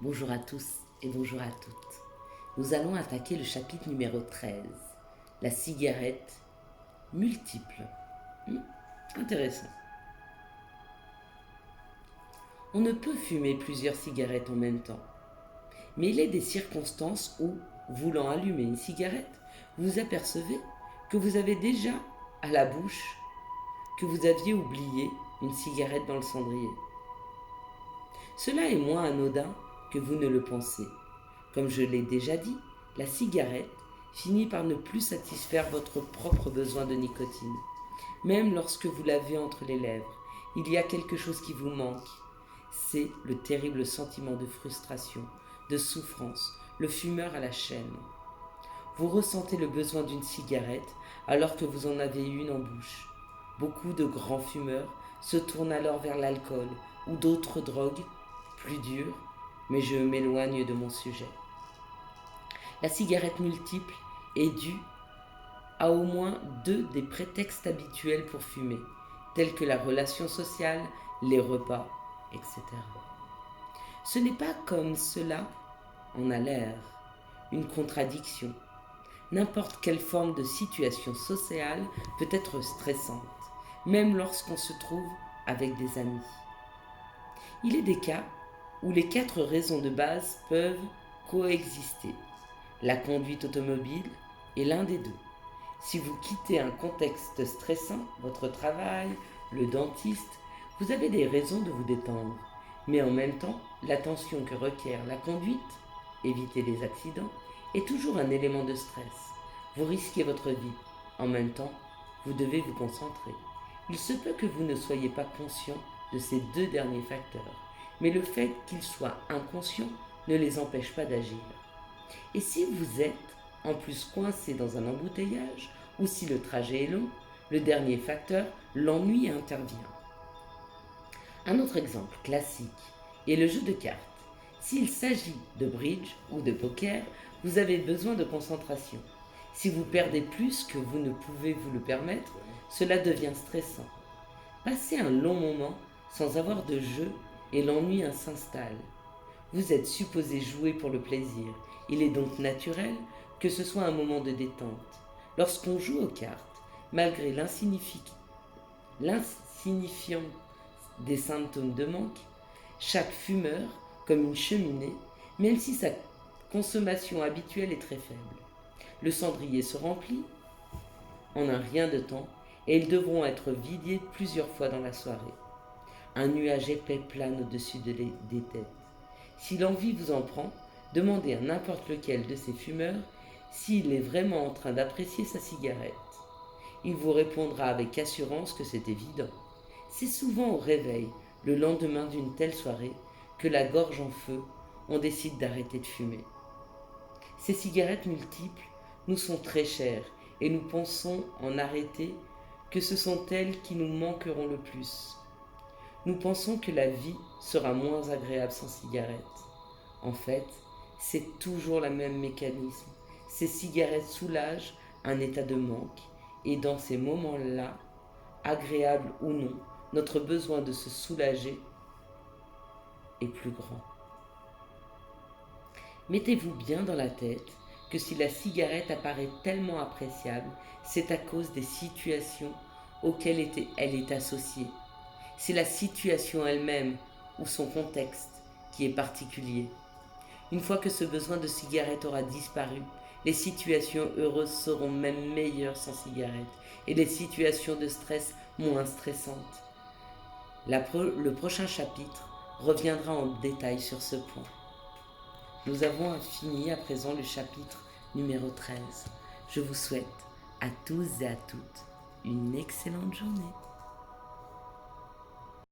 Bonjour à tous et bonjour à toutes. Nous allons attaquer le chapitre numéro 13, la cigarette multiple. Intéressant. On ne peut fumer plusieurs cigarettes en même temps. Mais il est des circonstances où, voulant allumer une cigarette, vous apercevez que vous avez déjà à la bouche que vous aviez oublié une cigarette dans le cendrier. Cela est moins anodin que vous ne le pensez. Comme je l'ai déjà dit, la cigarette finit par ne plus satisfaire votre propre besoin de nicotine. Même lorsque vous l'avez entre les lèvres, il y a quelque chose qui vous manque. C'est le terrible sentiment de frustration, de souffrance, le fumeur à la chaîne. Vous ressentez le besoin d'une cigarette alors que vous en avez une en bouche. Beaucoup de grands fumeurs se tournent alors vers l'alcool ou d'autres drogues plus dures, mais je m'éloigne de mon sujet. La cigarette multiple est due à au moins deux des prétextes habituels pour fumer, tels que la relation sociale, les repas, etc. Ce n'est pas comme cela en a l'air, une contradiction. N'importe quelle forme de situation sociale peut être stressante, même lorsqu'on se trouve avec des amis. Il est des cas où les quatre raisons de base peuvent coexister. La conduite automobile est l'un des deux. Si vous quittez un contexte stressant, votre travail, le dentiste, vous avez des raisons de vous détendre. Mais en même temps, l'attention que requiert la conduite, éviter les accidents, est toujours un élément de stress. Vous risquez votre vie. En même temps, vous devez vous concentrer. Il se peut que vous ne soyez pas conscient de ces deux derniers facteurs, mais le fait qu'ils soient inconscients ne les empêche pas d'agir. Et si vous êtes en plus coincé dans un embouteillage, ou si le trajet est long, le dernier facteur, l'ennui, intervient. Un autre exemple classique est le jeu de cartes. S'il s'agit de bridge ou de poker, vous avez besoin de concentration. Si vous perdez plus que vous ne pouvez vous le permettre, cela devient stressant. Passez un long moment sans avoir de jeu et l'ennui s'installe. Vous êtes supposé jouer pour le plaisir. Il est donc naturel que ce soit un moment de détente. Lorsqu'on joue aux cartes, malgré l'insignifiant des symptômes de manque, chaque fumeur, comme une cheminée, même si sa consommation habituelle est très faible. Le cendrier se remplit en un rien de temps et ils devront être vidés plusieurs fois dans la soirée. Un nuage épais plane au-dessus des têtes. Si l'envie vous en prend, demandez à n'importe lequel de ces fumeurs s'il est vraiment en train d'apprécier sa cigarette. Il vous répondra avec assurance que c'est évident. C'est souvent au réveil, le lendemain d'une telle soirée, que la gorge en feu, on décide d'arrêter de fumer. Ces cigarettes multiples nous sont très chères et nous pensons en arrêter que ce sont elles qui nous manqueront le plus. Nous pensons que la vie sera moins agréable sans cigarette. En fait, c'est toujours le même mécanisme. Ces cigarettes soulagent un état de manque et dans ces moments-là, agréable ou non, notre besoin de se soulager est plus grand. Mettez-vous bien dans la tête que si la cigarette apparaît tellement appréciable, c'est à cause des situations auxquelles elle est associée. C'est la situation elle-même ou son contexte qui est particulier. Une fois que ce besoin de cigarette aura disparu, les situations heureuses seront même meilleures sans cigarette et les situations de stress moins stressantes. Le prochain chapitre reviendra en détail sur ce point. Nous avons fini à présent le chapitre numéro 13. Je vous souhaite à tous et à toutes une excellente journée.